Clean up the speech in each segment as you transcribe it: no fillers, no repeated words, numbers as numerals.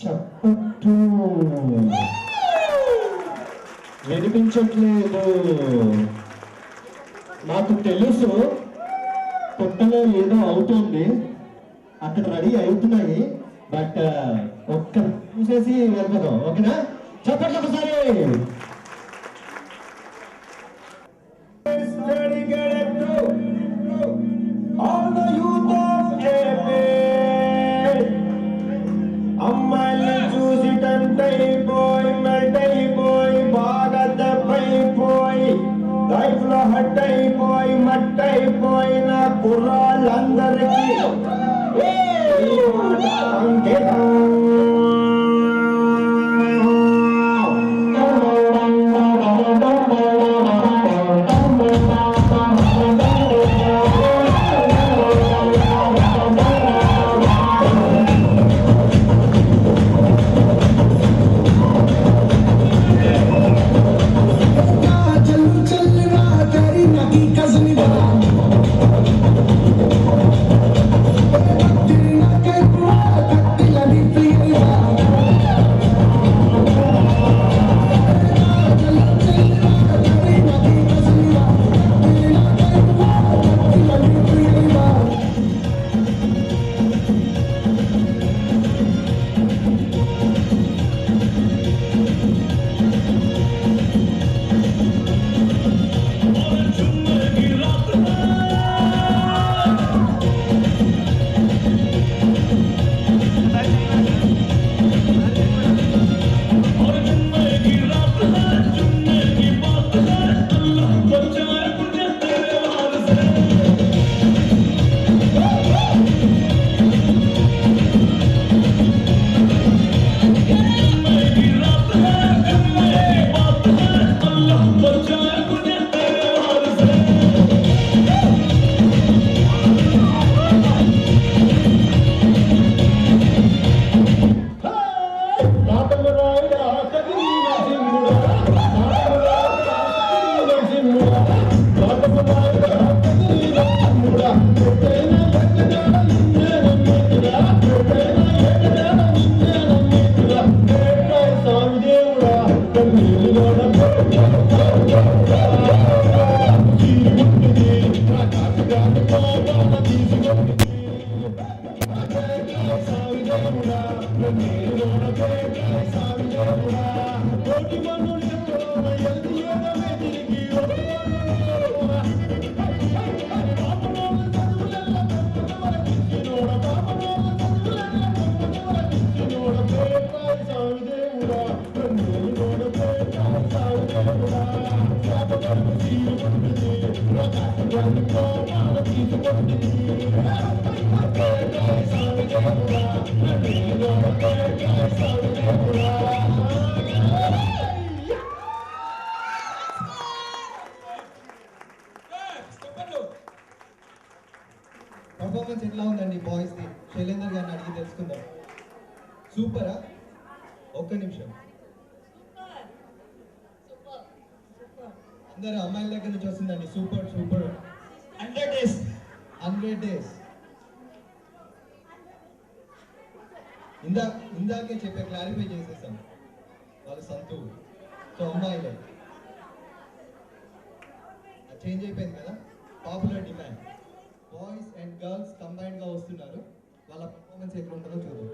చప్పట్లు వినిపించట్లేదు. నాకు తెలుసు పుట్టలో ఏదో అవుతుంది, అక్కడ రెడీ అవుతున్నాయి. బట్ ఒక్క చూసేసి వెళ్ళిపోదాం. ఓకేనా? చప్పట్లు ఒకసారి. అమ్మాయిని చూసి టెంటైపోయి మెల్టైపోయి బాగా దెబ్బైపోయి లైఫ్ లో హట్ అయిపోయి మట్టయిపోయిన కుర్రాళ్ళందరికీ అంకితం. పర్ఫార్మెన్స్ ఎట్లా ఉందండి బాయ్స్ ది? శైలేందర్ గారిని అడిగి తెలుసుకుందాం. సూపరా? ఒక్క నిమిషం. అందరు అమ్మాయిల దగ్గర నుంచి వస్తుందండి. Super super. 100 days 100 days. ఇందాకే చెప్పే క్లారిఫై చేసేసాం, వాళ్ళు సంతూ. సో అమ్మాయిలే చేంజ్ అయిపోయింది కదా. Popular demand boys and girls combined గా వస్తున్నారు. వాళ్ళ పర్ఫార్మెన్స్ ఎట్లా ఉంటుందో చూద్దాం.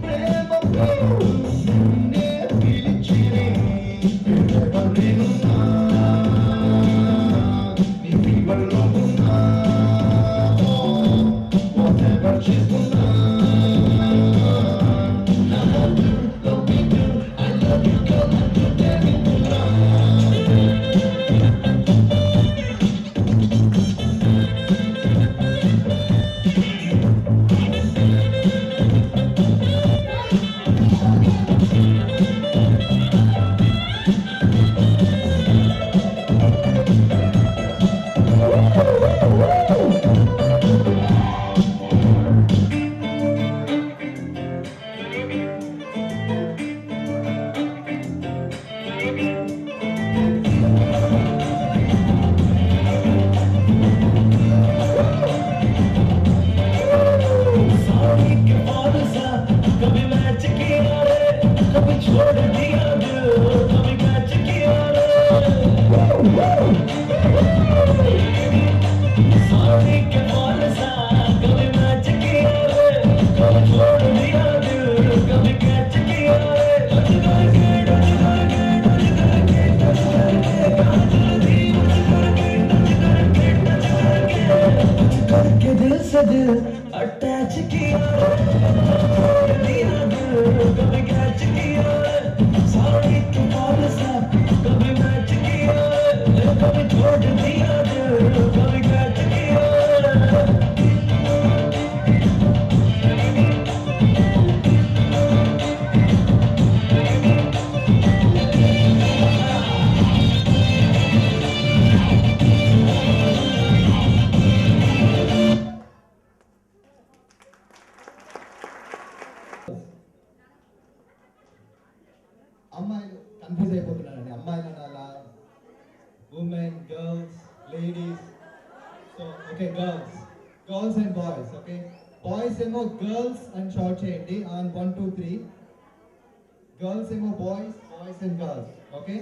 ప్రేమ करके दिल से दिल अटैच किया कभी कैच किया सारी तुम्हारे साथ कभी मैच किया कभी छोड़ दिया दिल कभी कैच किया అమ్మాయిలు కన్ఫ్యూజ్ అయిపోతున్నారండి. అమ్మాయిలు అనాలా, women, girls, ladies. So okay, girls and boys. Okay, boys ఏమో గర్ల్స్ అని షార్ట్ చేయండి ఆన్ 1 2 3. గర్ల్స్ ఏమో బాయ్స్ అండ్ గర్ల్స్. ఓకే,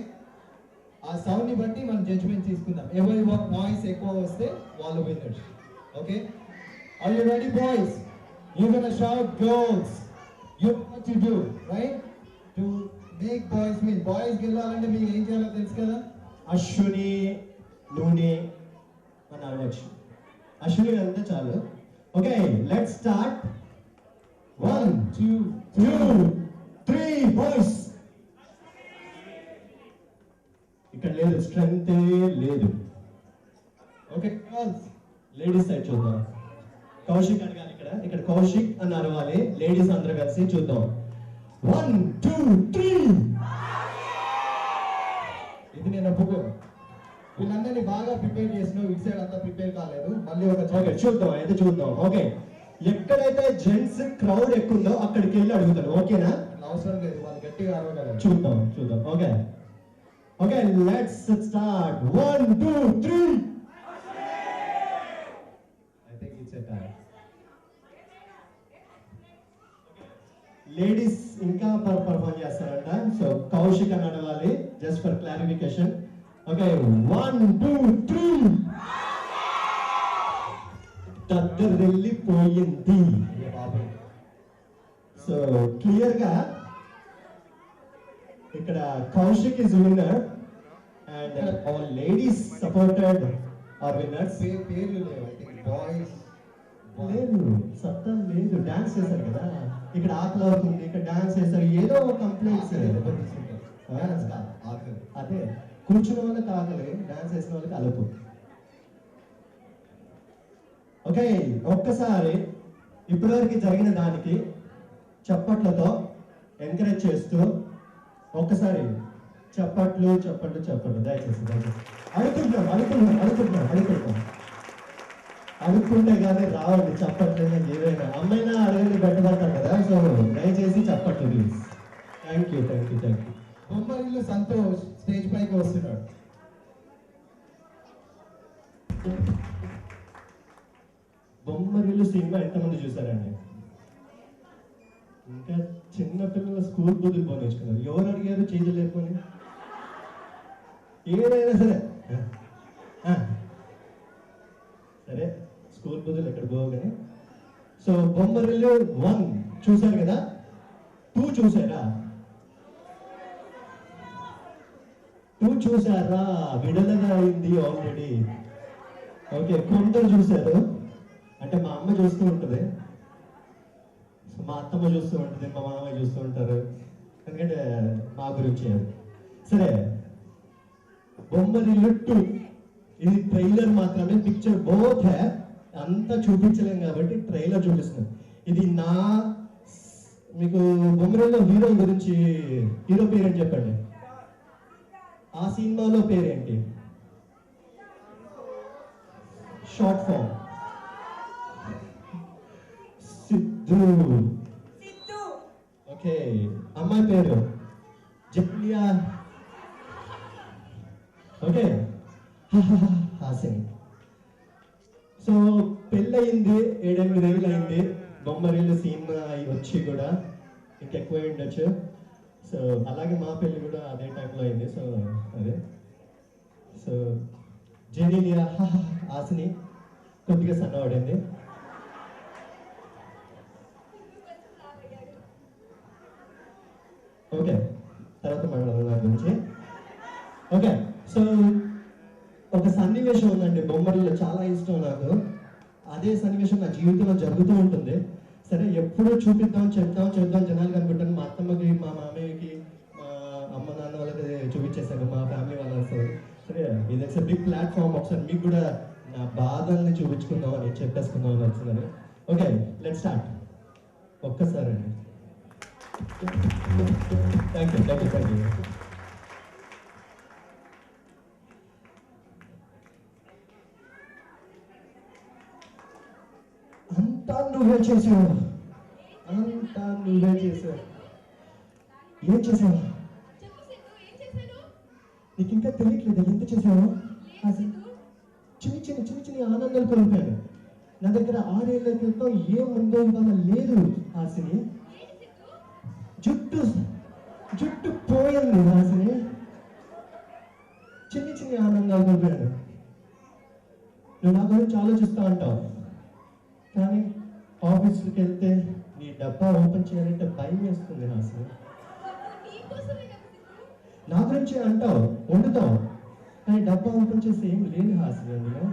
ఆ సౌండ్ని బట్టి మనం జడ్జ్మెంట్ తీసుకుందాం. ఎవరి నాయిస్ ఎక్కువ వస్తే వాళ్ళు winners. Okay, are you ready boys? You gonna shout girls. You know what to do, right? To make boys win. Boys గెలవాలంటే మీకు ఏం చేయాలో తెలుసు కదా. అశ్విని నూనె అని అనవచ్చు. అశ్విని అంతే చాలు. Okay, let's start. 1 2 3 బాయ్స్. ఇక్కడ లేదు, స్ట్రెంగ్త్ లేదు. ఓకే, గర్ల్స్ లేడీస్ సైడ్ చూద్దాం. కౌశిక్ అడగాలి. ఇక్కడ కౌశిక్ అని అరవాలి. లేడీస్ అందరూ కలిసి చూద్దాం. 1 2 3. ఇది నేను ఒప్పుకోను. వీళ్ళందరినీ బాగా ప్రిపేర్ చేసినావు, ఇటు సైడ్ అంతా ప్రిపేర్ కాలేదు. మళ్ళీ ఒక ఓకే చూద్దాం, అయితే చూద్దాం. ఓకే, ఎక్కడైతే జెంట్స్ క్రౌడ్ ఎక్కువ ఉందో అక్కడికి వెళ్ళి అడుగుతాను. ఓకేనా? అవసరం లేదు, వాళ్ళు గట్టిగా అరవగలరు. చూద్దాం. Okay okay, let's start. 1 2 3. I think it's a tie. Ladies ఇంకా పర్ఫార్మ్ చేస్తారంట. సో కౌశిక్ అని అడగాలి, జస్ట్ ఫర్ క్లారిఫికేషన్. ఓకే, 1 2 3. వెళ్ళిపోయింది. బాబు, సో క్లియర్ గా ఇక్కడ Kaushik is winner and all ladies supported are winners. పేర్లు లేవు. ఐ థింక్ బాయ్స్ లేదు, సత్తా లేదు. డాన్స్ చేశారు కదా, ఇక్కడ ఆకలి అవుతుంది, ఇక్కడ డాన్స్ చేశారు, ఏదో కంప్లైంట్స్. అదే కూర్చున్న వాళ్ళకి ఆకలి, డాన్స్ చేసిన వాళ్ళకి అలుపు. ఓకే, ఒక్కసారి ఇప్పటివరకు జరిగిన దానికి చప్పట్లతో ఎంకరేజ్ చేస్తూ ఒక్కసారి చప్పట్లు దయచేసి అనుకుంటే కానీ రావండి చప్పట్లైనా ఏదైనా. అమ్మాయినా అడగండి పెట్టబడతారు కదా. సో దయచేసి చప్పట్లు please. Thank you. Bommarillu Santosh stage పైకి వస్తున్నాడు. బొమ్మరిల్లు సినిమా ఎంతమంది చూసారండి? ఇంకా చిన్న పిల్లల స్కూల్ బుద్ధులు పోనేసుకున్నారు. ఎవరు అడిగారు చేంజ్ లేకపోయి? ఏదైనా సరే స్కూల్ బుద్ధులు ఎక్కడ పోగానే. సో బొమ్మరిల్లు 1 చూసారు కదా, 2 చూసారా? 2 చూసారా? విడుదల అయింది ఆల్రెడీ. ఓకే, కొందరు చూశారు. అంటే మా అమ్మ చూస్తూ ఉంటుంది, మా అత్తమ్మ చూస్తూ ఉంటుంది, మా మామయ్య చూస్తూ ఉంటారు. ఎందుకంటే మా గురించి. సరే, బొమ్మరిల్లు 2 ఇది ట్రైలర్ మాత్రమే, పిక్చర్ బోత్ హై. అంతా చూపించలేం కాబట్టి ట్రైలర్ చూపిస్తున్నాం. ఇది మీకు బొమ్మరిల్లు హీరో గురించి, హీరో పేరేంటి చెప్పండి? ఆ సినిమాలో పేరేంటి? Short form Siddhu. ఓకే, అమ్మాయి పేరు జెప్లియా. ఓకే, హాసిని. సో పెళ్ళయింది, 7-8 ఏళ్ళు అయింది. బొమ్మరిల్లు సినిమా వచ్చి కూడా ఇంకెక్కువ ఉండొచ్చు. సో అలాగే మా పెళ్ళి కూడా అదే టైంలో అయింది. సో అదే, సో జెనీలియా హాసిని కొద్దిగా సన్నవాడింది. ఓకే, తర్వాత మాట్లాడదాం దాని గురించి. ఓకే, సో ఒక సన్నివేశం ఉందండి బొమ్మరిలో, చాలా ఇష్టం నాకు. అదే సన్నివేశం నా జీవితంలో జరుగుతూ ఉంటుంది. సరే, ఎప్పుడూ చూపిద్దాం చేద్దాం జనాలకు అనుకుంటాను. మా అత్తమ్మకి, మా మామయ్యకి, మా అమ్మ నాన్న వాళ్ళకి చూపించేశాను, మా ఫ్యామిలీ వాళ్ళు వస్తారు. సరే, ఇది బిగ్ ప్లాట్ఫామ్, ఒకసారి మీకు కూడా నా బాధల్ని చూపించుకుందాం అని చెప్పేసుకుందాం అని వచ్చిందని. Okay, let's start. ఒక్కసారి అండి. Thank you. అంతా నువ్వే చేసావు. ఏం చేసావు? నీకు ఇంకా తెలియట్లేదు ఎంత చేసావు? చిన్న ఆనందాలు కోల్పోయాను. నా దగ్గర 6 ఏళ్ల క్రితం ఏముందో ఇవాళ లేదు హాసిని. జుట్టు పోయింది హాసిని. చిన్న ఆనందాలు కోల్పోయాను. నువ్వు నా గురించి ఆలోచిస్తా అంటావు, కానీ ఆఫీస్కి వెళ్తే నీ డబ్బా ఓపెన్ చేయాలంటే భయం వేస్తుంది హాసిని. నా గురించి అంటావు, వండుతావు, కానీ డబ్బా ఓపెన్ చేస్తే ఏం లేదు హాసిని. అందులో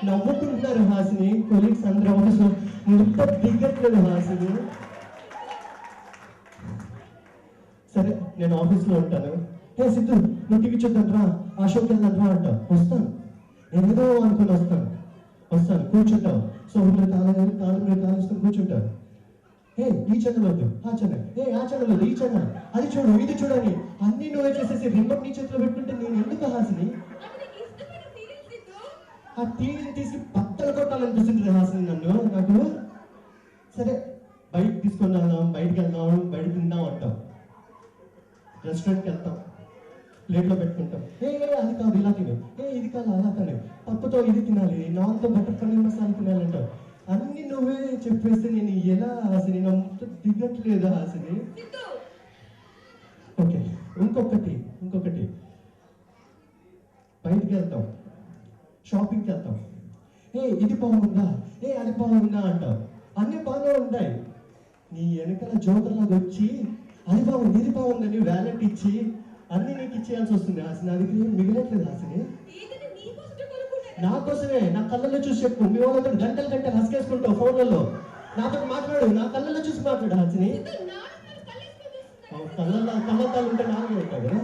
నవ్వుకుంటున్నారు హాసిని, కొలీగ్స్ అందరూ ఆఫీస్లో. ముద్ద దిగ్గట్లేదు హాసిని. సరే, నేను ఆఫీస్లో ఉంటాను. హే సిద్ధు, నువ్వు టీవీ చూద్దాం రా, ఆ షోకి వెళ్దాం రా అంటావు. వస్తాను, నేను ఏదో అనుకుని వస్తాను, కూర్చుంటావు. సో మీరు కాలుసుకొని కూర్చుంటారు. హే, ఈ ఛానల్ వద్దు, ఆ ఛానల్, ఆ ఛానల్ వద్దు, ఈ ఛానల్, అది చూడు, ఇది చూడని అన్ని నువ్వే చేసేసి రిమోట్ నీ చేతిలో పెట్టుకుంటే నేను ఎందుకు హాసిని? ఆ టీవీని తీసి బట్టలు కొట్టాలనిపిస్తుంది హాసిని నాకు. సరే, బయటకు తీసుకొని వెళ్దాం, బయటకు తిందాం అంటాం. రెస్టారెంట్కి వెళ్తాం, ప్లేట్లో పెట్టుకుంటాం. అది కాదు ఇలా తిను, ఇది కాదు అలా తిను, పప్పుతో ఇది తినాలి, నాన్తో బటర్ పన్నీర్ మసాలా తినాలంటావు. అన్ని నువ్వే చెప్పేస్తే నేను ఎలా హాసిని? నా ముద్ద దిగట్లేదు హాసిని. ఓకే, ఇంకొకటి బయటికి వెళ్తాం, షాపింగ్కి వెళ్తాం. ఇది బాగుందా, అది బాగుందా అంటావు. అన్ని బాగానే ఉంటాయి. నీ వెనకాల జోకర్లాగా వచ్చి అది బాగుంది, ఇది బాగుందని వ్యాలెట్ ఇచ్చి అన్ని నీకు ఇచ్చేయాల్సి వస్తుంది హాసిని. అది మిగిలట్లేదు హాసిని. నా కోసమే, నా కళ్ళల్లో చూసి చెప్పు. మీ వాళ్ళతో గంటలు హస్కేసుకుంటావు ఫోన్లలో. నాతో మాట్లాడు, నా కళ్ళల్లో చూసి మాట్లాడు హాసిని. కళ్ళతాలు ఉంటే నాలుగే ఉంటాయి కదా.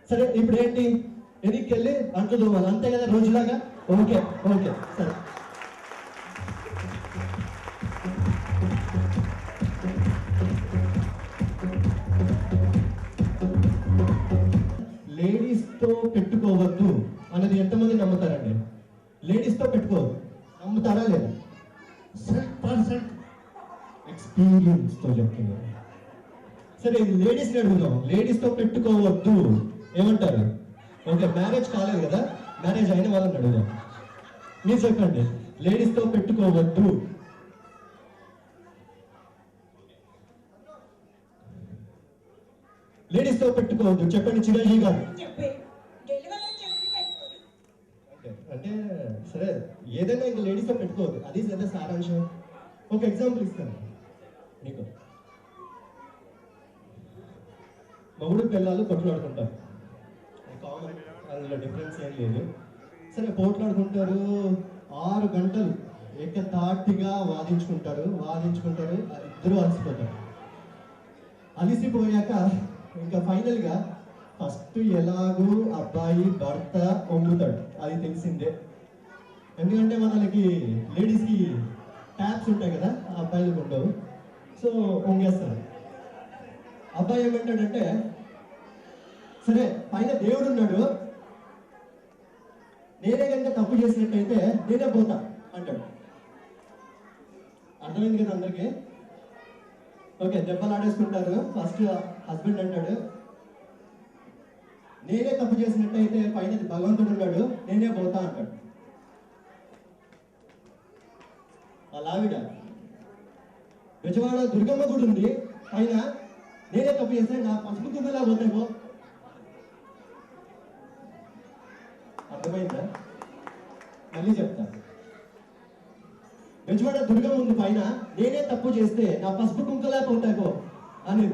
సరే, ఇప్పుడు ఏంటి? ఎదికి వెళ్ళి అంట్లు తోవాలి, అంతే కదా రోజులాగా. ఓకే, సరే. లేడీస్తో పెట్టుకోవద్దు అన్నది ఎంతమంది నమ్ముతారండి? లేడీస్తో పెట్టుకోవద్దు, నమ్ముతారా లేదా? 100% ఎక్స్పీరియన్స్తో చెప్తున్నారు. సరే, ఇది లేడీస్ని అడుగుదాం. లేడీస్తో పెట్టుకోవద్దు ఏమంటారు? ఓకే, మ్యారేజ్ కాలేదు కదా, మ్యారేజ్ అయిన వాళ్ళని అడుగుదాం. మీరు చెప్పండి, లేడీస్తో పెట్టుకోవద్దు. లేడీస్తో పెట్టుకోవద్దు చెప్పండి చిరంజీవి గారు. అంటే సరే, ఏదైనా ఇంకా లేడీస్తో పెట్టుకోవద్దు, అది సరే సారాంశం. ఒక ఎగ్జాంపుల్ ఇస్తాను నీకు. మొగుడు పిల్లలు కొట్లాడుకుంటారు, కామన్, అందులో డిఫరెన్స్ ఏం లేదు. సరే, పోట్లాడుకుంటారు 6 గంటలు ఏకతాటిగా వాదించుకుంటారు. ఇద్దరు అలసిపోయాక ఇంకా ఫైనల్గా ఫస్ట్ ఎలాగూ అబ్బాయి భర్త వంగుతాడు, అది తెలిసిందే. ఎందుకంటే మనకి లేడీస్కి ట్యాప్స్ ఉంటాయి కదా, ఆ అబ్బాయిలకు ఉండవు. సో వంగేస్తారు. అబ్బాయి ఏమంటాడంటే, సరే పైన దేవుడు ఉన్నాడు, నేనే కనుక తప్పు చేసినట్టయితే నేనే పోతా అంటాడు. అర్థమైంది కదా అందరికీ? ఓకే, దెబ్బలు ఆడేసుకుంటారు. ఫస్ట్ హస్బెండ్ అంటాడు, నేనే తప్పు చేసినట్టయితే పైన భగవంతుడు ఉన్నాడు, నేనే పోతా అంటాడు. అలావిడ విజయవాడ దుర్గమ్మ గుడి ఉంది పైన, నేనే తప్పు చేస్తే నా పసుపు కుంకుమలా పోతాయి. అర్థమైందా? మళ్ళీ చెప్తా. బెజవాడ దుర్గం ఉంది పైన, నేనే తప్పు చేస్తే నా పసుపు కుంకలేకపోతాకో అని.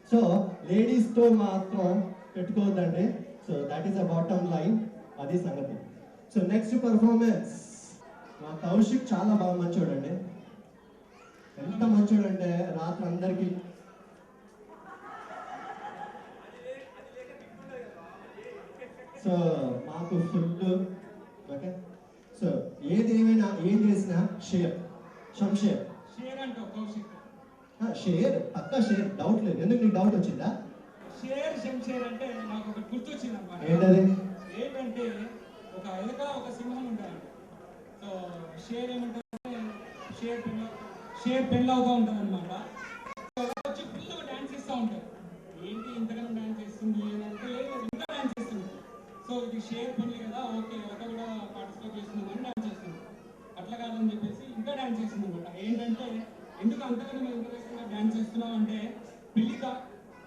సో లేడీస్తో మాత్రం పెట్టుకోవద్దండి. So that is a bottom line, అది సంగతి. సో నెక్స్ట్ పర్ఫార్మెన్స్ మా కౌశిక్ చాలా బాగా మంచోడండి. ఎంత మంచోడంటే రాత్రి అందరికీ సో మాకు ఫుడ్ ఓకే. సో ఏదేమైనా ఏం చేసినా షేర్ షేర్ షేర్ అంటావు కౌశిక్. షేర్ పక్కా షేర్, డౌట్ లేదు. ఎందుకు నీకు డౌట్ వచ్చిందా? షేర్ షేర్ అంటే నాకు ఒకటి గుర్తొచ్చింది అనమాట. ఏంటది? ఏంటంటే ఒక ఎలుక ఒక సింహం ఉంటాయండి. సో షేర్ ఏమంటారంటే షేర్ పెళ్ళి అవుతూ ఉంటుంది అనమాట. వచ్చి ఫుల్గా డ్యాన్స్ చేస్తూ ఉంటారు. ఏంటి ఇంతకన్నా డ్యాన్స్ చేస్తుంది అంటే ఇంకా డ్యాన్స్ చేస్తుంది. సో ఇది షేర్ పెళ్ళి కదా, ఓకే ఎలుక కూడా పార్టిసిపేట్ చేస్తుందని డ్యాన్స్ చేస్తుంది. అట్లా కాదని చెప్పేసి ఇంకా డ్యాన్స్ చేస్తుంది అనమాట. ఏంటంటే ఎందుకు అంతకన్నా మేము ఇంట్రెస్ట్గా డ్యాన్స్ చేస్తున్నాం అంటే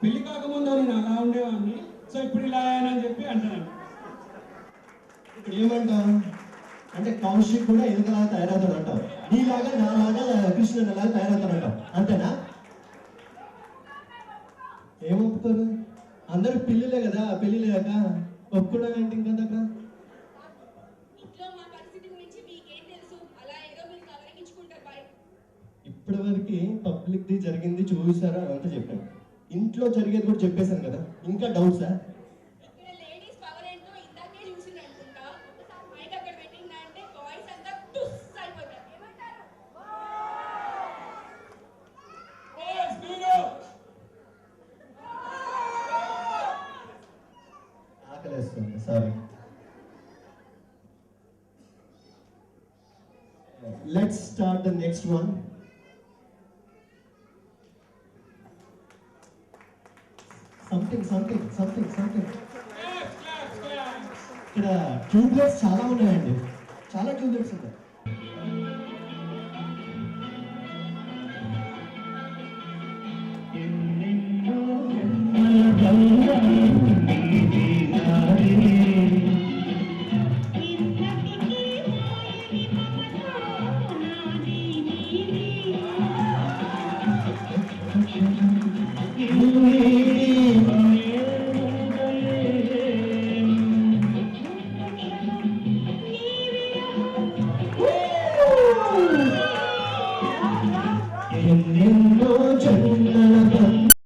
పెళ్లి కాకముందు నేను అలా ఉండేవాడిని, సో ఇప్పుడు ఇలా అని చెప్పి అంటాను. ఇప్పుడు ఏమంటావు అంటే కౌశిక్ కూడా ఎలుకలాగా తయారవుతాడు అంటావు, నీలాగా నాలాగా కృష్ణుని లాగా తయారవుతాడు అంటావు, అంతేనా? ఏమొప్పుకోరు? అందరూ పెళ్ళిలే కదా, పెళ్లి లేక ఒప్పుకోవడం ఏంటి ఇంకా దగ్గర? ఇప్పటి వరకు పబ్లిక్ది జరిగింది చూసారా అంతా చెప్పాను, ఇంట్లో జరిగేది కూడా చెప్పేశాను కదా, ఇంకా డౌట్సా? ఆకలేస్తుంది, sorry. Let's start the next one. Something ఇక్కడ ట్యూబ్లెట్స్ చాలా ఉన్నాయండి, చాలా ట్యూబ్లెట్స్ ఉన్నాయి. You